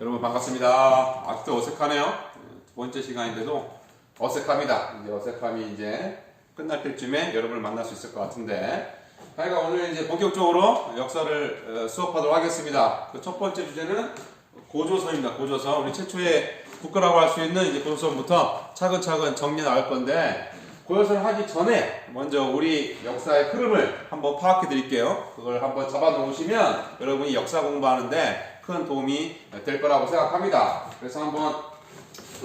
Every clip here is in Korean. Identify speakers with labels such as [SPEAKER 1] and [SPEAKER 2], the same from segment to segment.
[SPEAKER 1] 여러분 반갑습니다. 아직도 어색하네요. 두 번째 시간인데도 어색합니다. 이제 어색함이 이제 끝날 때쯤에 여러분을 만날 수 있을 것 같은데, 저희가 오늘 이제 본격적으로 역사를 수업하도록 하겠습니다. 그 첫 번째 주제는 고조선입니다. 고조선. 우리 최초의 국가라고 할 수 있는 이제 고조선부터 차근차근 정리 나갈 건데, 고조선을 하기 전에 먼저 우리 역사의 흐름을 한번 파악해 드릴게요. 그걸 한번 잡아 놓으시면 여러분이 역사 공부하는데 큰 도움이 될 거라고 생각합니다. 그래서 한번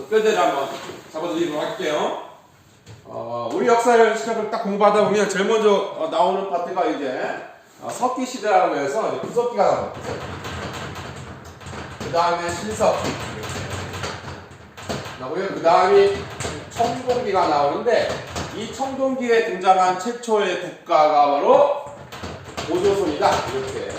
[SPEAKER 1] 뼈대를 한번 잡아드리도록 할게요. 우리 역사를 시작을 딱 공부하다 보면 제일 먼저 나오는 파트가 이제 석기 시대라고 해서 구석기가 나와요. 그 다음에 신석기, 그 다음에 청동기가 나오는데, 이 청동기에 등장한 최초의 국가가 바로 고조선이다, 이렇게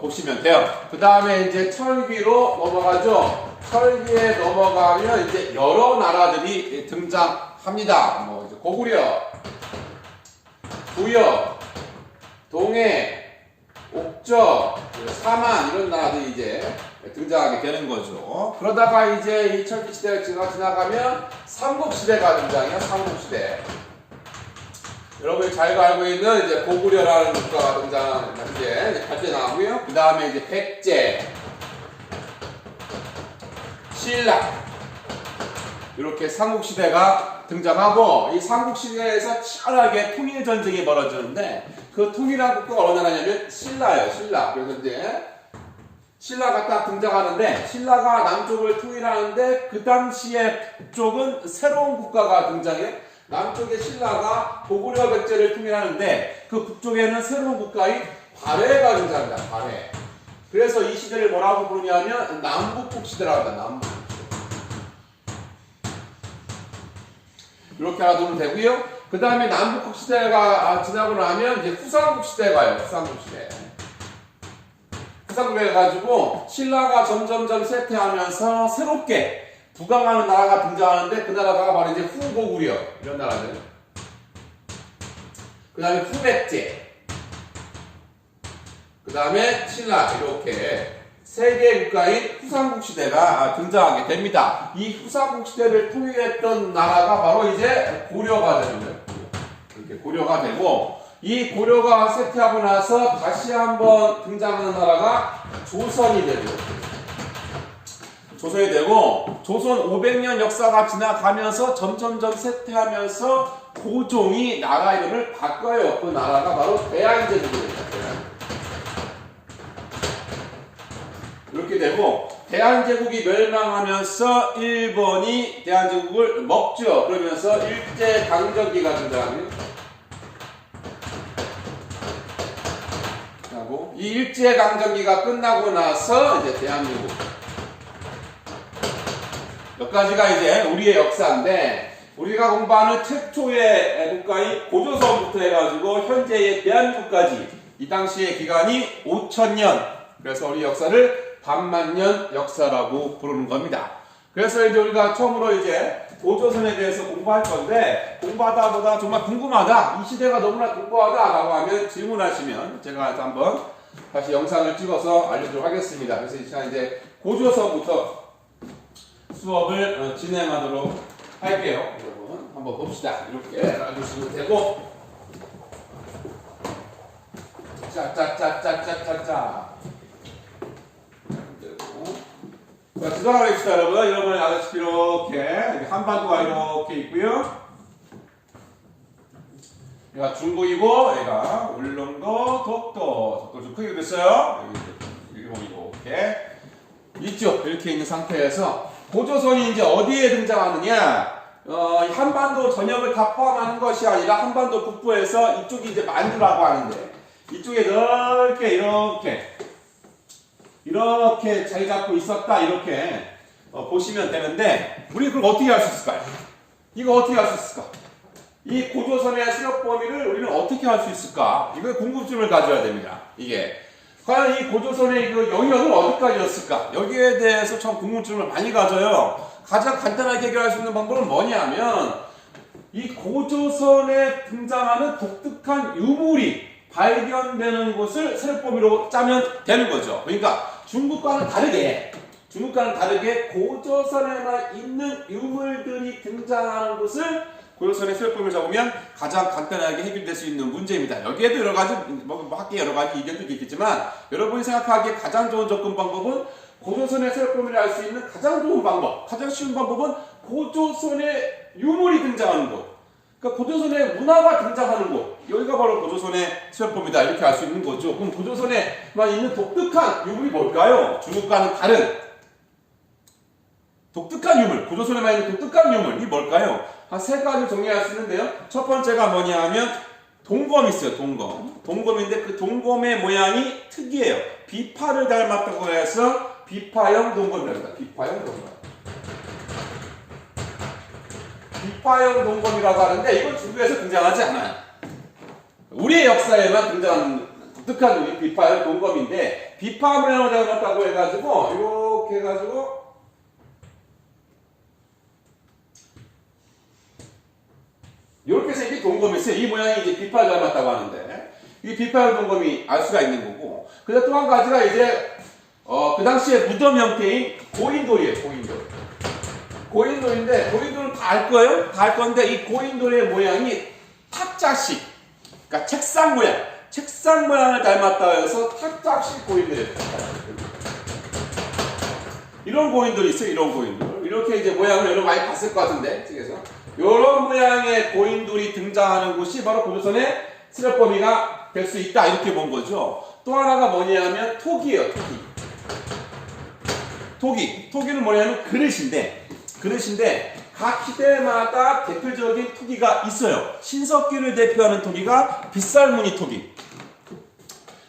[SPEAKER 1] 보시면 돼요. 그 다음에 이제 철기로 넘어가죠. 철기에 넘어가면 이제 여러 나라들이 등장합니다. 뭐 이제 고구려, 부여, 동해, 옥저, 사만, 이런 나라들이 이제 등장하게 되는 거죠. 그러다가 이제 이 철기 시대가 지나가면 삼국시대가 등장해요. 삼국시대. 여러분이 잘 알고 있는 이제 고구려라는 국가가 이제 발제 나오고요. 그 다음에 이제 백제, 신라, 이렇게 삼국시대가 등장하고, 이 삼국시대에서 치열하게 통일 전쟁이 벌어지는데, 그 통일한 국가가 어느 나라냐면 신라예요. 신라. 그래서 이제 신라가 딱 등장하는데, 신라가 남쪽을 통일하는데 그 당시에 북쪽은 새로운 국가가 등장해요. 남쪽의 신라가 고구려 백제를 통일하는데 그 북쪽에는 새로운 국가인 발해가 등장합니다. 발해. 그래서 이 시대를 뭐라고 부르냐면 남북국 시대라고 합니다. 남북국 시대. 이렇게 알아두면 되고요. 그 다음에 남북국 시대가 지나고 나면 이제 후삼국 시대가 와요. 후삼국 시대. 후삼국에 가지고 신라가 점점점 쇠퇴하면서 새롭게 부강하는 나라가 등장하는데, 그 나라가 바로 이제 후고구려, 이런 나라들. 그 다음에 후백제, 그 다음에 신라, 이렇게 세 개의 국가인 후삼국 시대가 등장하게 됩니다. 이 후삼국 시대를 통일했던 나라가 바로 이제 고려가 되는 거예요. 이렇게 고려가 되고, 이 고려가 쇠퇴하고 나서 다시 한번 등장하는 나라가 조선이 되죠. 조선이 되고, 조선 500년 역사가 지나가면서 점점점 쇠퇴하면서 고종이 나라 이름을 바꿔요. 그 나라가 바로 대한제국입니다. 이렇게 되고, 대한제국이 멸망하면서 일본이 대한제국을 먹죠. 그러면서 일제강점기가 등장합니다. 이 일제강점기가 끝나고 나서 이제 대한민국, 몇 가지가 이제 우리의 역사인데, 우리가 공부하는 최초의 국가인 고조선부터 해가지고 현재의 대한민국까지 이 당시의 기간이 5000년. 그래서 우리 역사를 반만년 역사라고 부르는 겁니다. 그래서 이제 우리가 처음으로 이제 고조선에 대해서 공부할 건데, 공부하다 보다 정말 궁금하다, 이 시대가 너무나 궁금하다 라고 하면 질문하시면 제가 한번 다시 영상을 찍어서 알려드리도록 하겠습니다. 그래서 이 시간 이제 고조선부터 수업을 진행하도록 할게요. 여러분 한번 봅시다. 이렇게 놔주시면 되고, 짜짜짜짜짜짜짜. 자, 지도하고 있습니다, 여러분. 여러분 아시다시피 이렇게 한반도가 이렇게 있고요. 얘가 중국이고, 얘가 울릉도, 독도 좀 크게 됐어요. 이렇게 있죠. 이렇게 있는 상태에서 고조선이 이제 어디에 등장하느냐? 한반도 전역을 다 포함하는 것이 아니라 한반도 북부에서 이쪽이 이제 만주라고 하는데, 이쪽에 넓게 이렇게 자리 잡고 있었다, 이렇게 보시면 되는데, 우리 그걸 어떻게 할 수 있을까요? 이거 어떻게 할 수 있을까? 이 고조선의 세력 범위를 우리는 어떻게 할 수 있을까? 이거에 궁금증을 가져야 됩니다. 이게 과연 이 고조선의 그 영역은 어디까지였을까? 여기에 대해서 참 궁금증을 많이 가져요. 가장 간단하게 해결할 수 있는 방법은 뭐냐면, 이 고조선에 등장하는 독특한 유물이 발견되는 곳을 세력 범위로 짜면 되는 거죠. 그러니까 중국과는 다르게 중국과는 다르게 고조선에만 있는 유물들이 등장하는 것을 고조선의 세력법을 잡으면 가장 간단하게 해결될 수 있는 문제입니다. 여기에도 여러 가지 학계 여러 가지 의견들이 있겠지만 여러분이 생각하기에 가장 좋은 접근 방법은 고조선의 세력법을 알 수 있는 가장 좋은 방법, 가장 쉬운 방법은 고조선의 유물이 등장하는 곳, 그러니까 고조선의 문화가 등장하는 곳, 여기가 바로 고조선의 세력법이다 이렇게 알 수 있는 거죠. 그럼 고조선에만 있는 독특한 유물이 뭘까요? 중국과는 다른 독특한 유물, 고조선에만 있는 독특한 유물이 뭘까요? 한 세 가지 정리할 수 있는데요. 첫 번째가 뭐냐 하면 동검이 있어요. 동검인데 그 동검의 모양이 특이해요. 비파를 닮았다고 해서 비파형 동검이랍니다. 비파형 동검. 비파형 동검이라고 하는데 이건 중국에서 등장하지 않아요. 우리의 역사에만 등장하는 독특한 우리 비파형 동검인데 비파 모양을 닮았다고 해가지고 이렇게 해가지고 이렇게 생긴 동검이 있어요. 이 모양이 이제 비파를 닮았다고 하는데 이 비파형 동검이 알 수가 있는 거고. 그다음 또 한 가지가 이제 그 당시에 무덤 형태인 고인돌이에요. 고인돌인데 고인돌은 다 알 거예요. 다 알 건데 이 고인돌의 모양이 탁자식, 그러니까 책상 모양을 닮았다 해서 탁자식 고인돌이에요. 이런 고인돌이 있어요. 이런 고인돌. 이렇게 이제 모양을 여러분 많이 봤을 것 같은데 책에서. 이런 모양의 고인돌이 등장하는 곳이 바로 고조선의 세력범위가 될 수 있다 이렇게 본 거죠. 또 하나가 뭐냐면 토기예요. 토기는 뭐냐면 그릇인데 각 시대마다 대표적인 토기가 있어요. 신석기를 대표하는 토기가 빗살무늬 토기.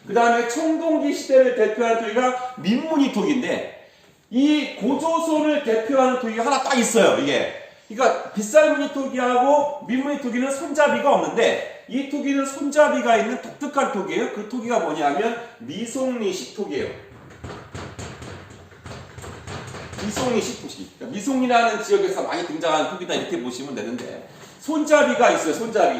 [SPEAKER 1] 그 다음에 청동기 시대를 대표하는 토기가 민무늬 토기인데 이 고조선을 대표하는 토기가 하나 딱 있어요. 이게. 그러니까 빗살무늬 토기하고 민무늬 토기는 손잡이가 없는데 이 토기는 손잡이가 있는 독특한 토기예요. 그 토기가 뭐냐면 미송리식 토기예요. 미송리식 토기. 그러니까 미송이라는 지역에서 많이 등장하는 토기다 이렇게 보시면 되는데 손잡이가 있어요. 손잡이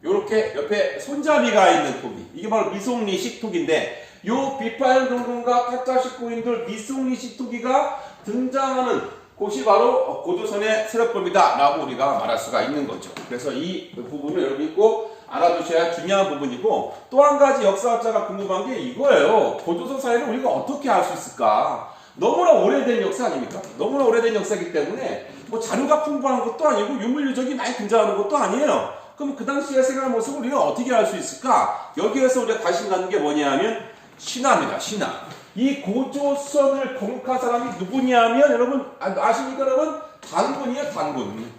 [SPEAKER 1] 이렇게 옆에 손잡이가 있는 토기. 이게 바로 미송리식 토기인데 요 비파형 동검과 탁자식 고인돌 미송리식 토기가 등장하는 곳이 바로 고조선의 세력법이다 라고 우리가 말할 수가 있는 거죠. 그래서 이 부분을 여러분이 꼭 알아두셔야 중요한 부분이고 또 한 가지 역사학자가 궁금한 게 이거예요. 고조선 사회를 우리가 어떻게 알 수 있을까? 너무나 오래된 역사 아닙니까? 너무나 오래된 역사이기 때문에 뭐 자료가 풍부한 것도 아니고 유물 유적이 많이 등장하는 것도 아니에요. 그럼 그 당시의 생활 모습을 우리가 어떻게 알 수 있을까? 여기에서 우리가 관심 갖는 게 뭐냐 하면 신화입니다. 신화. 이 고조선을 건국한 사람이 누구냐면 여러분 아십니까 여러분? 단군이에요. 단군.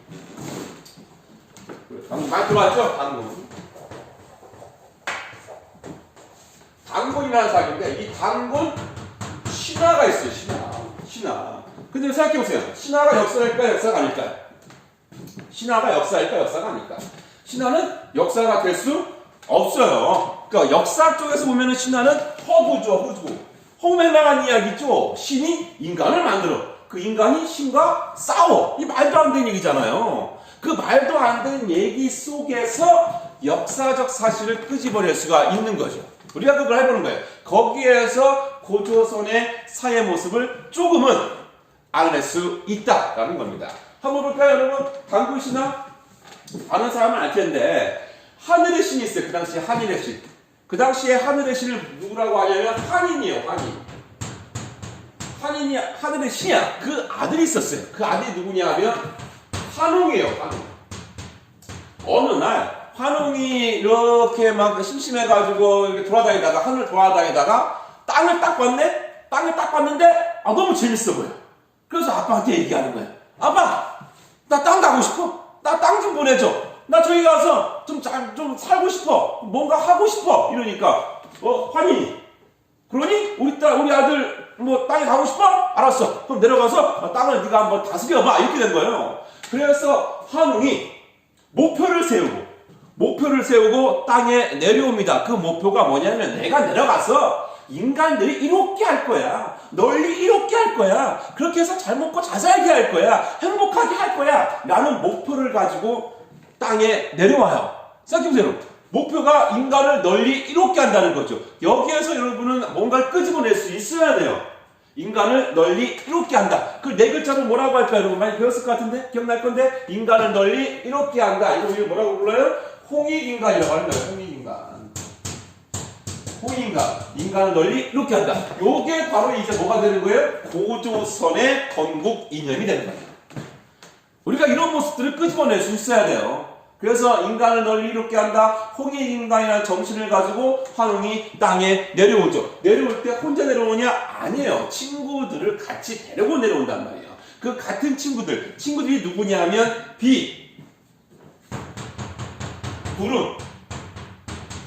[SPEAKER 1] 많이 들어봤죠? 단군이라는 사람인데 이 단군 신화가 있어요. 신화. 근데 생각해보세요. 신화가 역사일까요? 역사가 아닐까요? 신화가 역사일까요? 역사가 아닐까요? 신화는 역사가 될 수 없어요. 그러니까 역사 쪽에서 보면은 신화는 허구죠. 허무맹랑한 이야기죠. 신이 인간을 만들어. 그 인간이 신과 싸워. 이 말도 안 되는 얘기잖아요. 그 말도 안 되는 얘기 속에서 역사적 사실을 끄집어낼 수가 있는 거죠. 우리가 그걸 해보는 거예요. 거기에서 고조선의 사회 모습을 조금은 알아낼 수 있다라는 겁니다. 한번 볼까요, 여러분? 단군 신화 아는 사람은 알 텐데 하늘의 신이 있어요. 그 당시에 하늘의 신. 그 당시에 하늘의 신을 누구라고 하냐면 한인이에요. 한인이 하늘의 신이야. 그 아들이 있었어요. 그 아들이 누구냐 하면 환웅이에요. 어느 날 환웅이 이렇게 막 심심해가지고 이렇게 돌아다니다가 하늘을 돌아다니다가 땅을 딱 봤는데 너무 재밌어 보여. 그래서 아빠한테 얘기하는 거야. 아빠, 나 땅 가고 싶어. 나 땅 좀 보내줘. 나 저기 가서 좀 살고 싶어. 뭔가 하고 싶어. 이러니까 환희 그러니 우리 아들 뭐 땅에 가고 싶어? 알았어. 그럼 내려가서 땅을 네가 한번 다스려봐. 이렇게 된 거예요. 그래서 환웅이 목표를 세우고 땅에 내려옵니다. 그 목표가 뭐냐면 내가 내려가서 인간들이 이롭게 할 거야. 널리 이롭게 할 거야. 그렇게 해서 잘 먹고 잘 살게 할 거야. 행복하게 할 거야. 라는 목표를 가지고 땅에 내려와요. 생각해보세요. 목표가 인간을 널리 이롭게 한다는 거죠. 여기에서 여러분은
[SPEAKER 2] 뭔가를 끄집어낼 수 있어야 돼요. 인간을 널리 이롭게 한다. 그 네 글자로 뭐라고 할까요? 여러분 많이 배웠을 것 같은데? 기억날 건데? 인간을 널리 이롭게 한다. 이거 우리가 뭐라고 불러요? 홍익인간이라고 하는 거예요. 홍익인간. 홍익인간. 인간을 널리 이롭게 한다. 요게 바로 이제 뭐가 되는 거예요? 고조선의 건국 이념이 되는 거예요. 우리가 이런 모습들을 끄집어낼 수 있어야 돼요. 그래서 인간을 널리 이롭게 한다. 홍익인간이라는 정신을 가지고 환웅이 땅에 내려오죠. 내려올 때 혼자 내려오냐? 아니에요. 친구들을 같이 데리고 내려온단 말이에요. 그 같은 친구들이 누구냐 하면 비, 구름,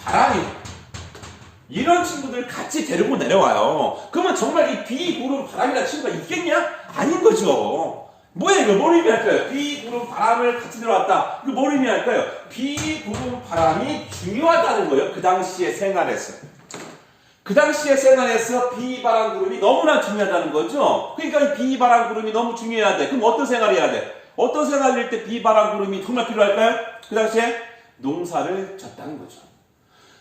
[SPEAKER 2] 바람이 이런 친구들 같이 데리고 내려와요. 그러면 정말 이 비, 구름, 바람이라는 친구가 있겠냐? 아닌 거죠. 뭐예요? 이거 뭘 의미할까요? 비, 구름, 바람을 같이 들어왔다. 이거 뭘 의미할까요? 비, 구름, 바람이 중요하다는 거예요. 그 당시의 생활에서. 그 당시의 생활에서 비, 바람, 구름이 너무나 중요하다는 거죠. 그러니까 이 비, 바람, 구름이 너무 중요해야 돼. 그럼 어떤 생활을 해야 돼? 어떤 생활일 때 비, 바람, 구름이 정말 필요할까요? 그 당시에 농사를 졌다는 거죠.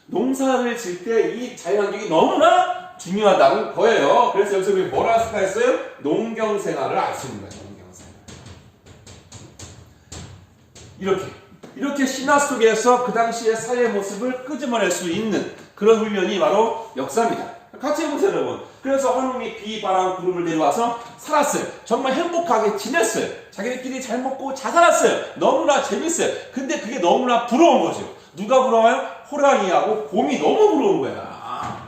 [SPEAKER 2] 농사를 질 때 이 자연환경이 너무나 중요하다는 거예요. 그래서 여기서 우리 뭐라 생각했어요? 농경생활을 알 수 있는 거예요. 이렇게 신화 속에서 그 당시의 사회의 모습을 끄집어낼 수 있는 그런 훈련이 바로 역사입니다. 같이 해보세요, 여러분. 그래서 환웅이 비, 바람, 구름을 내려와서 살았어요. 정말 행복하게 지냈어요. 자기들끼리 잘 먹고 잘 살았어요. 너무나 재밌어요. 근데 그게 너무나 부러운 거죠. 누가 부러워요? 호랑이하고 곰이 너무 부러운 거야.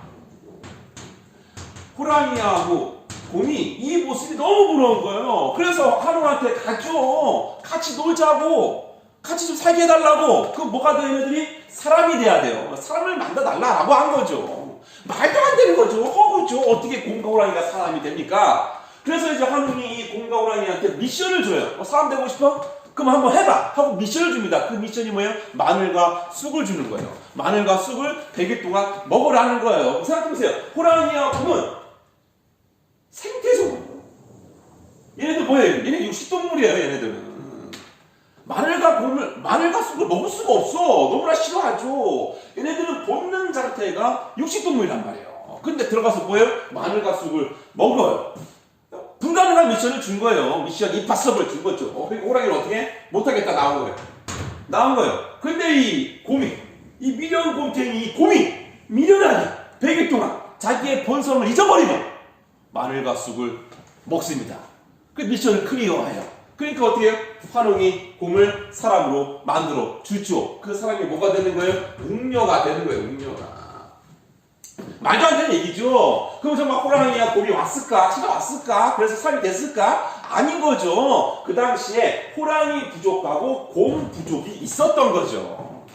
[SPEAKER 2] 호랑이하고 곰이 이 모습이 너무 부러운 거예요. 그래서 환웅한테 가죠. 같이 놀자고. 같이 좀 살게 해달라고. 그 뭐가 돼요? 얘네들이 사람이 돼야 돼요. 사람을 만들어달라고 한 거죠. 말도 안 되는 거죠. 허구죠. 어떻게 곰과 호랑이가 사람이 됩니까? 그래서 이제 환웅이 이 곰과 호랑이한테 미션을 줘요. 사람 되고 싶어? 그럼 한번 해봐 하고 미션을 줍니다. 그 미션이 뭐예요? 마늘과 쑥을 주는 거예요. 마늘과 쑥을 100일 동안 먹으라는 거예요. 생각해보세요. 호랑이와 곰은 생태종. 얘네들 뭐예요? 얘네 육식동물이에요. 얘네들은. 마늘과 쑥을 먹을 수가 없어. 너무나 싫어하죠. 얘네들은 본능 자체가 육식동물이란 말이에요. 근데 들어가서 뭐예요? 마늘과 쑥을 먹어요. 불가능한 미션을 준 거예요. 미션 임파서블을 준 거죠. 호랑이를 어떻게 해? 못하겠다 나온 거예요. 근데 이 곰이, 이 미련 곰탱이 이 곰이 미련하게 100일 동안 자기의 본성을 잊어버리고 마늘과 쑥을 먹습니다. 그 미션을 클리어해요. 그러니까 어떻게 해요? 환웅이 곰을 사람으로 만들어 주죠. 그 사람이 뭐가 되는 거예요? 웅녀가 되는 거예요. 웅녀가. 말도 안 되는 얘기죠. 그럼 정말 호랑이와 곰이 왔을까? 찾아왔을까? 그래서 사람이 됐을까? 아닌 거죠. 그 당시에 호랑이 부족하고 곰 부족이 있었던 거죠.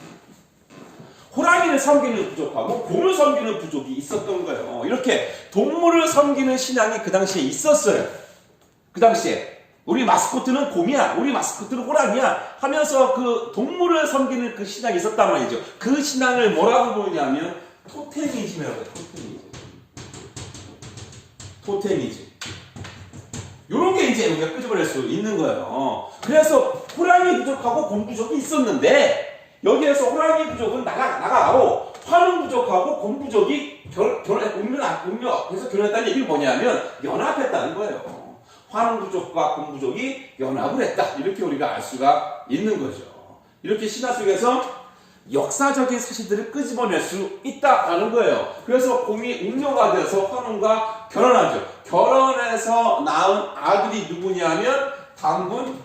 [SPEAKER 2] 호랑이를 섬기는 부족하고 곰을 섬기는 부족이 있었던 거예요. 이렇게 동물을 섬기는 신앙이 그 당시에 있었어요. 그 당시에. 우리 마스코트는 곰이야. 우리 마스코트는 호랑이야. 하면서 그 동물을 섬기는 그 신앙이 있었단 말이죠. 그 신앙을 뭐라고 부르냐면 토테미즘이라고 해요. 토테미즘. 요런 게 이제 우리가 끄집어낼 수 있는 거예요. 그래서 호랑이 부족하고 곰 부족이 있었는데 여기에서 호랑이 부족은 나가고 환웅 부족하고 곰 부족이 그래서 결혼했다는 얘기는 뭐냐면 연합했다는 거예요. 환웅 부족과 곰 부족이 연합을 했다. 이렇게 우리가 알 수가 있는 거죠. 이렇게 신화 속에서 역사적인 사실들을 끄집어낼 수 있다라는 거예요. 그래서 곰이 웅녀가 돼서 환웅과 결혼하죠. 결혼해서 낳은 아들이 누구냐면 당군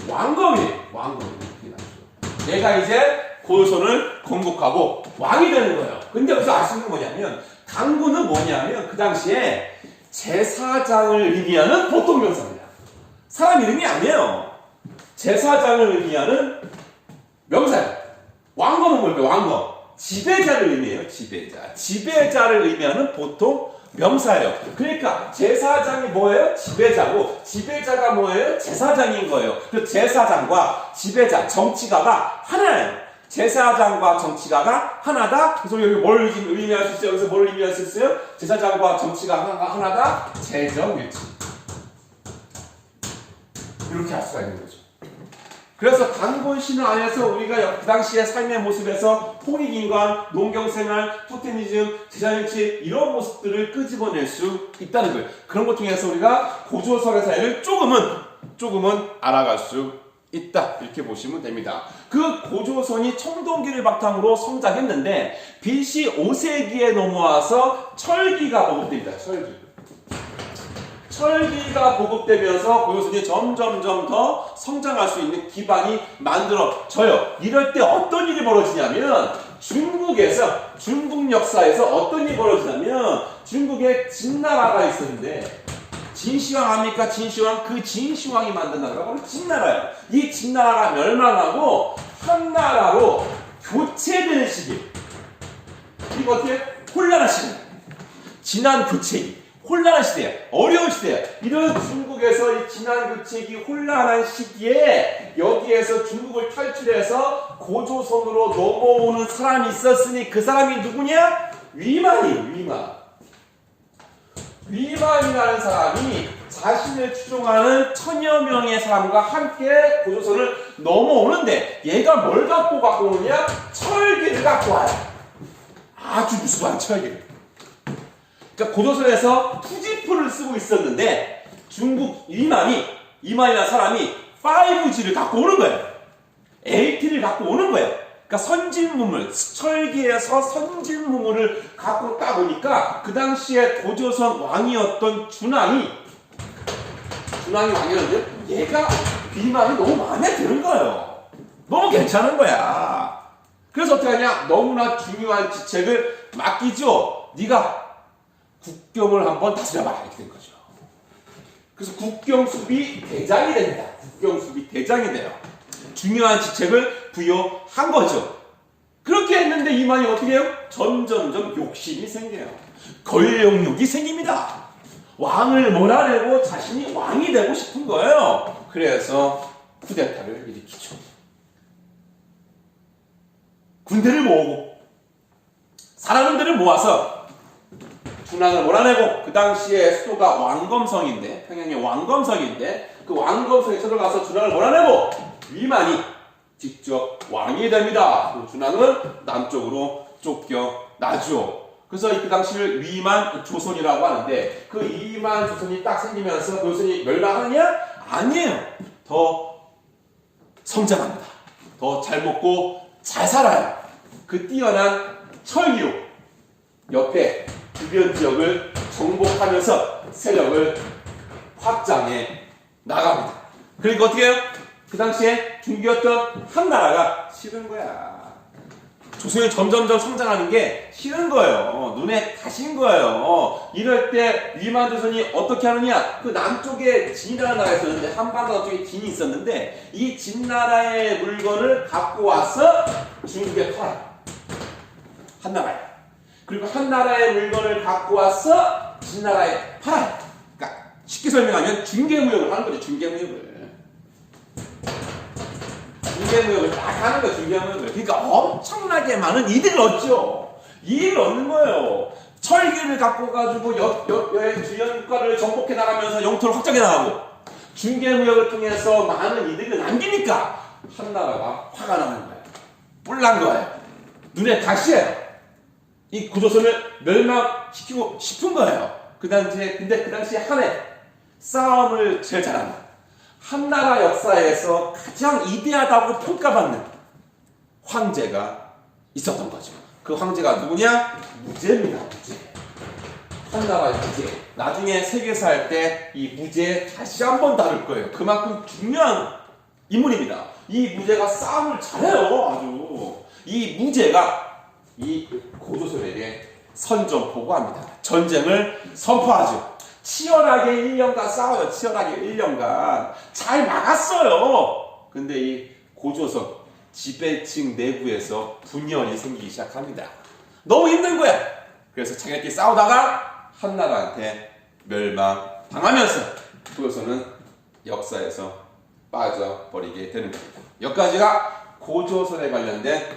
[SPEAKER 2] 왕검이에요. 왕검이 나죠. 얘가 이제 고조선을 건국하고 왕이 되는 거예요. 근데 여기서 알 수 있는 건 뭐냐면 당군은 뭐냐면 그 당시에 제사장을 의미하는 보통 명사입니다. 사람 이름이 아니에요. 제사장을 의미하는 명사예요. 왕검은 뭘까요? 왕검. 지배자를 의미해요. 지배자를 의미하는 보통 명사예요. 그러니까 제사장이 뭐예요? 지배자고 지배자가 뭐예요? 제사장인 거예요. 그 제사장과 지배자, 정치가가 하나예요. 제사장과 정치가가 하나다. 그래서 여기 뭘 의미할 수 있어요? 여기서 뭘 의미할 수 있어요? 제사장과 정치가가 하나다. 재정일치. 이렇게 할 수가 있는 거죠. 그래서 단군 신화 안에서 우리가 그 당시의 삶의 모습에서 홍익인간, 농경생활, 토테니즘, 제자일치 이런 모습들을 끄집어낼 수 있다는 거예요. 그런 것 중에서 우리가 고조선의 사회를 조금은 알아갈 수 있다 이렇게 보시면 됩니다. 그 고조선이 청동기를 바탕으로 성장했는데 BC 5세기에 넘어와서 철기가 보급됩니다. 철기가 보급되면서 고조선이 점점점 더 성장할 수 있는 기반이 만들어져요. 이럴 때 어떤 일이 벌어지냐면 중국 역사에서 어떤 일이 벌어지냐면 중국에 진나라가 있었는데 진시황 압니까? 진시황. 그 진시황이 만든 나라가 바로 진나라예요. 이 진나라가 멸망하고 한나라로 교체되는 시기. 이거 어떻게? 혼란한 시기. 진한 교체기. 혼란한 시대야. 어려운 시대야. 이런 중국에서 이 진한 교체기 혼란한 시기에 여기에서 중국을 탈출해서 고조선으로 넘어오는 사람이 있었으니 그 사람이 누구냐? 위만이에요. 위만이라는 사람이 자신을 추종하는 1000여 명의 사람과 함께 고조선을 넘어오는데 얘가 뭘 갖고 오느냐? 철기를 갖고 와요. 아주 무수한 철기를. 그러니까 고조선에서 투지프를 쓰고 있었는데 중국 이만이라는 사람이 5G를 갖고 오는 거예요. LT를 갖고 오는 거예요. 그러니까 선진문물, 철기에서 선진문물을 갖고 딱 오니까 그 당시에 고조선 왕이었던 준왕이 왕이었는데 얘가 비만이 너무 마음에 드는 거예요. 너무 괜찮은 거야. 그래서 어떻게 하냐? 너무나 중요한 지책을 맡기죠. 네가 국경을 한번 다스려봐라 이렇게 된 거죠. 그래서 국경수비 대장이 됩니다. 국경수비 대장이 돼요. 중요한 지책을 부여한 거죠. 그렇게 했는데 이만이 어떻게 해요? 점점점 욕심이 생겨요. 권력욕이 생깁니다. 왕을 몰아내고 자신이 왕이 되고 싶은 거예요. 그래서 쿠데타를 일으키죠. 군대를 모으고 사람들을 모아서 준왕을 몰아내고 그 당시에 수도가 왕검성인데 평양의 왕검성인데 그 왕검성에 쳐들어가서 준왕을 몰아내고 위만이 직접 왕이 됩니다. 그 준왕은 남쪽으로 쫓겨나죠. 그래서 그 당시를 위만 조선이라고 하는데 그 위만 조선이 딱 생기면서 그 조선이 멸망하느냐? 아니에요. 더 성장합니다. 더 잘 먹고 잘 살아요. 그 뛰어난 철기로 옆에 주변 지역을 정복하면서 세력을 확장해 나갑니다. 그러니까 어떻게 해요? 그 당시에 중기였던 한나라가 싫은 거야. 조선이 점점점 성장하는 게 싫은 거예요. 눈에 가신 거예요. 이럴 때 위만조선이 어떻게 하느냐? 그 남쪽에 진이라는 나라가 있었는데 한반도 쪽에 진이 있었는데 이 진나라의 물건을 갖고 와서 중국에 팔아요. 한나라에. 그리고 한나라의 물건을 갖고 와서 진나라에 팔아요. 그러니까 쉽게 설명하면 중개무역을 하는 거죠. 중개무역을 딱 하는 거예요. 중개무역을. 그러니까 엄청나게 많은 이득을 얻죠. 이익을 얻는 거예요. 철기를 갖고 가지고 여행 주변 국가를 정복해 나가면서 영토를 확장해 나가고 중개무역을 통해서 많은 이득을 남기니까 한나라가 화가 나는 거예요. 뿔난 거예요. 눈에 가시예요. 이 고조선을 멸망시키고 싶은 거예요. 근데 그 당시에 한해 싸움을 제일 잘한다. 한나라 역사에서 가장 이대하다고 평가받는 황제가 있었던 거죠. 그 황제가 누구냐? 무제입니다. 무제. 한나라의 무제. 나중에 세계사 할 때 이 무제 다시 한번 다룰 거예요. 그만큼 중요한 인물입니다. 이 무제가 싸움을 잘해요. 아주. 이 무제가 이 고조선에게 선전포고합니다. 전쟁을 선포하죠. 치열하게 1년간 싸워요. 치열하게 1년간. 잘 막았어요. 근데 이 고조선 지배층 내부에서 분열이 생기기 시작합니다. 너무 힘든 거야. 그래서 자기들끼리 싸우다가 한나라한테 멸망당하면서 고조선은 역사에서 빠져버리게 되는 겁니다. 여기까지가 고조선에 관련된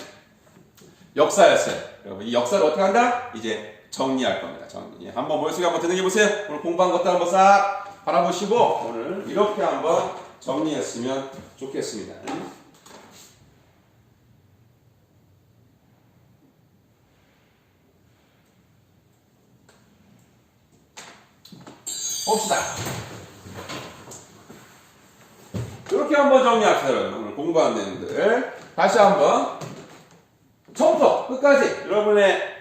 [SPEAKER 2] 역사였어요. 여러분 이 역사를 어떻게 한다? 이제 정리할 겁니다. 정리. 한번 머릿속에 한번 되새겨 보세요. 오늘 공부한 것들 한번 싹 바라보시고 오늘 이렇게 한번
[SPEAKER 1] 정리했으면 좋겠습니다. 봅시다. 이렇게 한번 정리합시다. 오늘 공부한 내용들 다시 한번 처음부터 끝까지 여러분의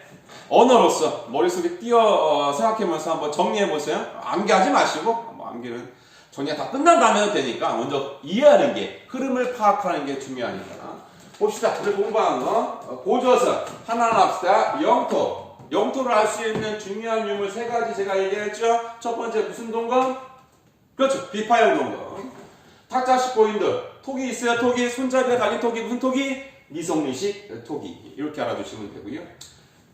[SPEAKER 1] 언어로서 머릿속에 띄어 생각해보면서 한번 정리해보세요. 암기하지 마시고 뭐 암기는 정리가 다 끝난 다음에 해도 되니까 먼저 이해하는 게, 흐름을 파악하는 게 중요하니까. 봅시다. 우리 공부한 거 고조선 하나하나 합시다. 영토. 영토를 알 수 있는 중요한 유물 세 가지 제가 얘기했죠. 첫 번째 무슨 동건? 그렇죠. 비파형 동건. 탁자식 고인들. 톡이 있어요. 톡이. 손잡이에 달린 톡이 무슨 톡이? 미송리식 톡이. 이렇게 알아두시면 되고요.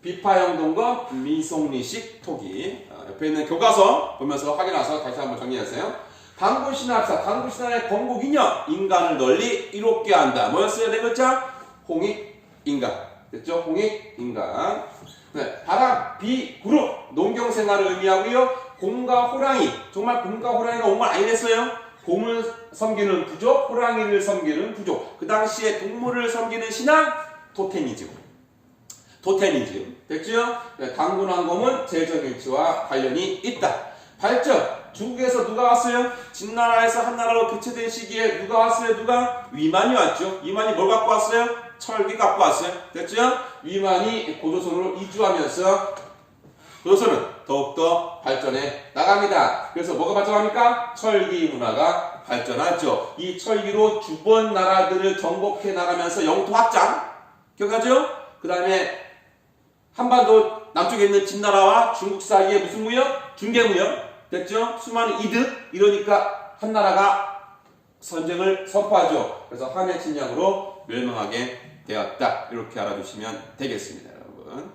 [SPEAKER 1] 비파형 동건, 미송리식 톡이. 옆에 있는 교과서 보면서 확인해서 다시 한번 정리하세요. 당군신화합사. 당군신화의 건국이냐? 인간을 널리 이롭게 한다. 뭐였어요? 네 글자? 홍익인간. 됐죠? 홍익인간. 네, 바람, 비, 구름, 농경생활을 의미하고요. 곰과 호랑이, 정말 곰과 호랑이가 온 건 아니랬어요. 곰을 섬기는 부족, 호랑이를 섬기는 부족. 그 당시에 동물을 섬기는 신앙, 토테미즘. 토테미즘. 됐죠? 네, 당군왕검은 제정일치와 관련이 있다. 발전, 중국에서 누가 왔어요? 진나라에서 한나라로 교체된 시기에 누가 왔어요? 누가? 위만이 왔죠. 위만이 뭘 갖고 왔어요? 철기 갖고 왔어요. 됐죠? 위만이 고조선으로 이주하면서 고조선은 더욱더 발전해 나갑니다. 그래서 뭐가 발전합니까? 철기 문화가 발전하죠. 이 철기로 주변 나라들을 정복해 나가면서 영토 확장. 기억하죠? 그 다음에 한반도 남쪽에 있는 진나라와 중국 사이에 무슨 무역? 중개무역. 됐죠? 수많은 이득. 이러니까 한나라가 전쟁을 선포하죠. 그래서 한해 침략으로 멸망하게 되었다. 이렇게 알아두시면 되겠습니다, 여러분.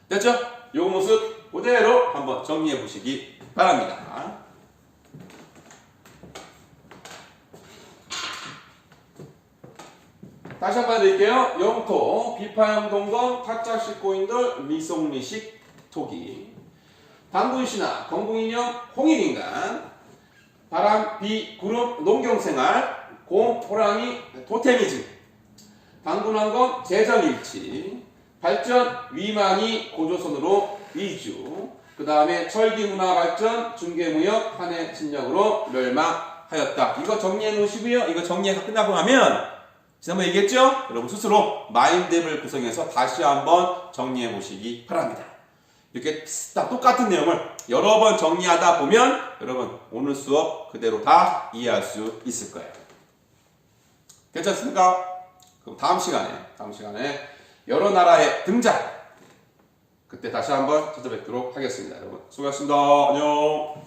[SPEAKER 1] 됐죠? 이 모습 그대로 한번 정리해 보시기 바랍니다. 다시 한번 해드릴게요. 영토, 비파형 동건, 탁자식 고인돌, 미송리식 토기. 당군신화, 건국인형, 홍익인간. 바람, 비, 구름, 농경생활. 곰, 호랑이, 토테미즘. 당군왕건, 제정일치. 발전, 위만이 고조선으로 이주. 그 다음에 철기문화 발전, 중개무역, 한해 침략으로 멸망하였다. 이거 정리해 놓으시고요. 이거 정리해서 끝나고 나면 지난번에 얘기했죠? 여러분 스스로 마인드맵을 구성해서 다시 한번 정리해 보시기 바랍니다. 이렇게 비슷한 똑같은 내용을 여러 번 정리하다 보면 여러분 오늘 수업 그대로 다 이해할 수 있을 거예요. 괜찮습니까? 그럼 다음 시간에 여러 나라의 등장, 그때 다시 한번 찾아뵙도록 하겠습니다. 여러분 수고하셨습니다. 안녕.